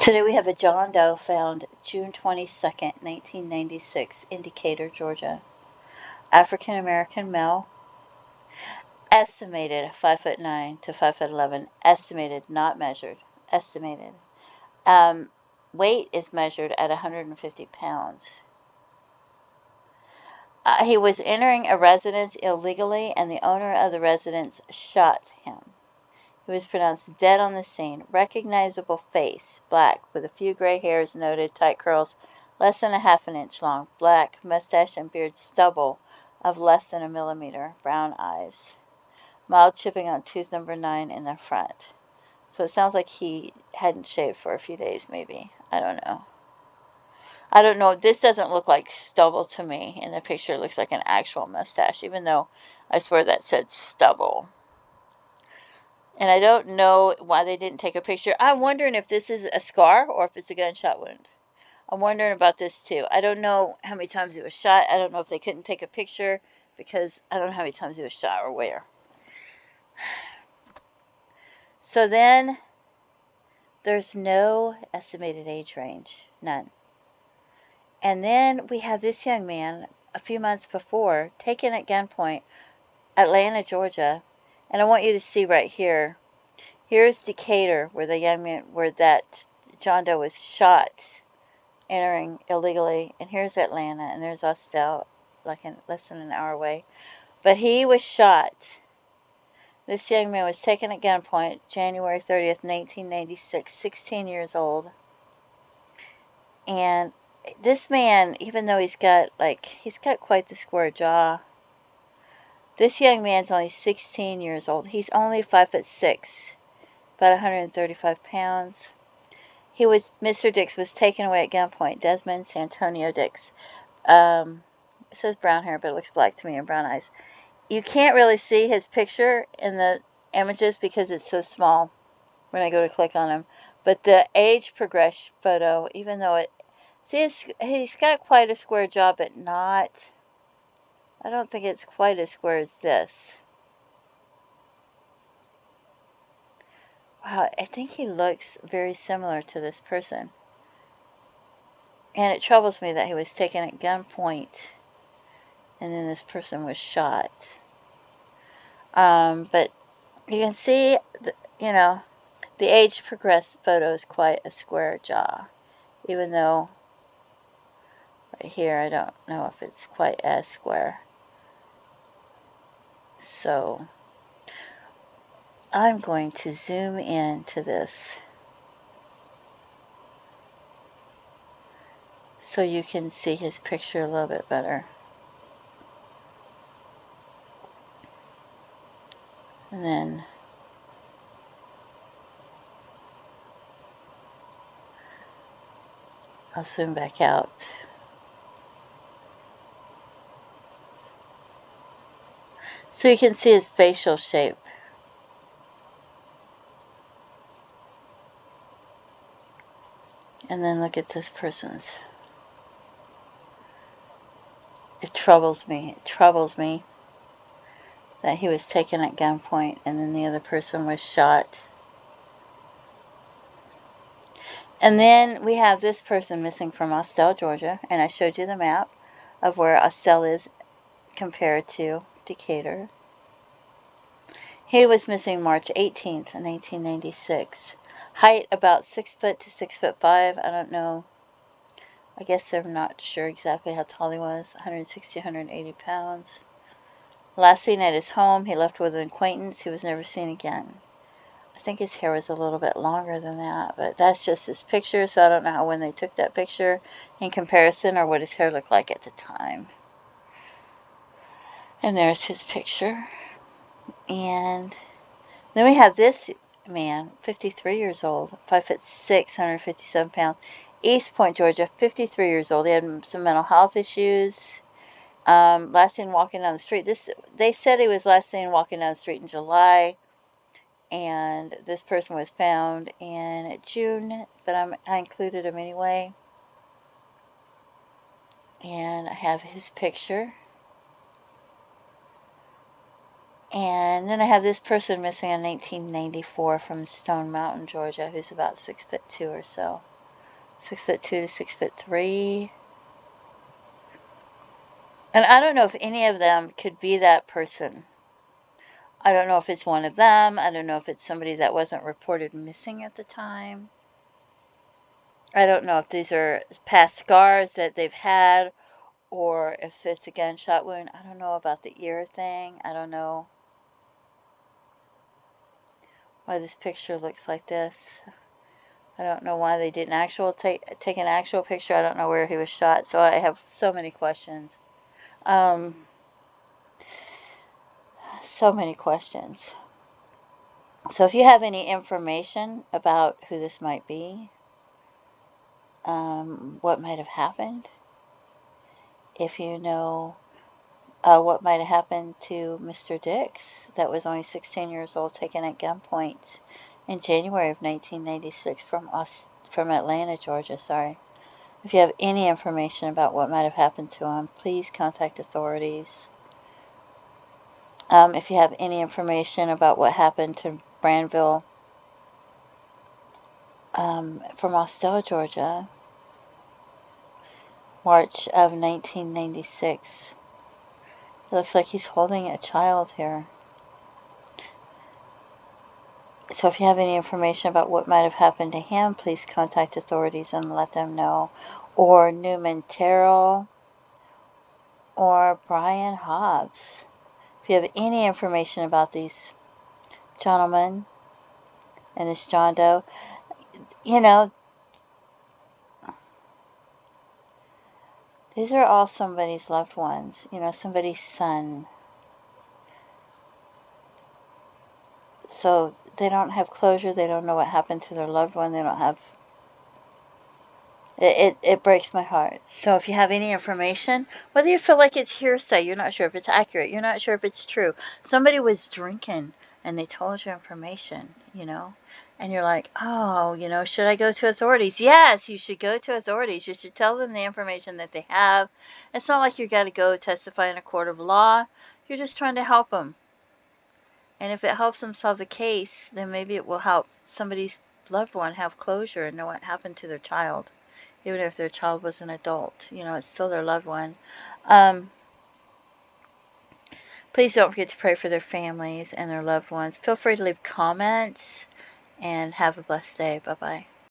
Today we have a John Doe found June 22nd, 1996, in Decatur, Georgia. African American male, estimated 5'9" to 5'11", estimated, not measured, estimated. Um, Weight is measured at 150 pounds. He was entering a residence illegally, and the owner of the residence shot him. He was pronounced dead on the scene. Recognizable face, black, with a few gray hairs noted, tight curls less than a half an inch long, black mustache and beard stubble of less than a millimeter, brown eyes, mild chipping on tooth number 9 in the front. So it sounds like he hadn't shaved for a few days, maybe. I don't know. I don't know. This doesn't look like stubble to me. In the picture, it looks like an actual mustache, even though I swear that said stubble. And I don't know why they didn't take a picture. I'm wondering if this is a scar or if it's a gunshot wound. I'm wondering about this too. I don't know how many times he was shot. I don't know if they couldn't take a picture because I don't know how many times he was shot or where. So then there's no estimated age range. None. And then we have this young man a few months before taken at gunpoint, Atlanta, Georgia. And I want you to see right here. Here's Decatur, where the young man, where that John Doe was shot, entering illegally. And here's Atlanta, and there's Austell, like in less than an hour away. But he was shot. This young man was taken at gunpoint January 30th, 1996, 16 years old. And this man, even though he's got quite the square jaw, this young man's only 16 years old. He's only 5'6", about 135 pounds. Mr. Dix was taken away at gunpoint. Desmond Santonio Dix. It says brown hair, but it looks black to me and brown eyes. You can't really see his picture in the images because it's so small when I go to click on him. But the age progression photo, even though he's got quite a square jaw, but not, I don't think it's quite as square as this. Wow, I think he looks very similar to this person. And it troubles me that he was taken at gunpoint and then this person was shot. But you can see, the age progressed photo is quite a square jaw. Even though right here, I don't know if it's quite as square. So I'm going to zoom in to this so you can see his picture a little bit better. And then I'll zoom back out. So you can see his facial shape. And then look at this person's. It troubles me. It troubles me that he was taken at gunpoint and then the other person was shot. And then we have this person missing from Austell, Georgia. And I showed you the map of where Austell is compared to Decatur. He was missing March 18th, 1996. Height about 6 foot to 6'5". I don't know. I guess they're not sure exactly how tall he was. 160, 180 pounds. Last seen at his home, he left with an acquaintance. He was never seen again. I think his hair was a little bit longer than that, but that's just his picture, so I don't know when they took that picture in comparison or what his hair looked like at the time. And there's his picture. And then we have this man, 53 years old, 5'6", 157 pounds, East Point, Georgia, 53 years old. He had some mental health issues. Last seen walking down the street. They said he was last seen walking down the street in July, and this person was found in June, but I included him anyway. And I have his picture. And then I have this person missing in 1994 from Stone Mountain, Georgia, who's about 6'2" or so. 6'2" to 6'3". And I don't know if any of them could be that person. I don't know if it's one of them. I don't know if it's somebody that wasn't reported missing at the time. I don't know if these are past scars that they've had or if it's a gunshot wound. I don't know about the ear thing. I don't know why this picture looks like this. I don't know why they didn't take an actual picture. I don't know where he was shot. So I have so many questions. So many questions. So if you have any information about who this might be, what might have happened, if you know what might have happened to Mr. Dix, that was only 16 years old, taken at gunpoint in January of 1996 from Atlanta, Georgia. Sorry. If you have any information about what might have happened to him, please contact authorities. If you have any information about what happened to Branville from Austell, Georgia, March of 1996. It looks like he's holding a child here. So if you have any information about what might have happened to him, please contact authorities and let them know. Or Newman Terrell or Bryan Hobbs. If you have any information about these gentlemen and this John Doe, you know, these are all somebody's loved ones, you know, somebody's son. So they don't have closure. They don't know what happened to their loved one. They don't have... It breaks my heart. So if you have any information, whether you feel like it's hearsay, you're not sure if it's accurate, you're not sure if it's true. Somebody was drinking and they told you information, you know, and you're like, oh, you know, should I go to authorities? Yes, you should go to authorities. You should tell them the information that they have. It's not like you got to go testify in a court of law. You're just trying to help them. And if it helps them solve the case, then maybe it will help somebody's loved one have closure and know what happened to their child. Even if their child was an adult, you know, it's still their loved one. Please don't forget to pray for their families and their loved ones. Feel free to leave comments and have a blessed day. Bye-bye.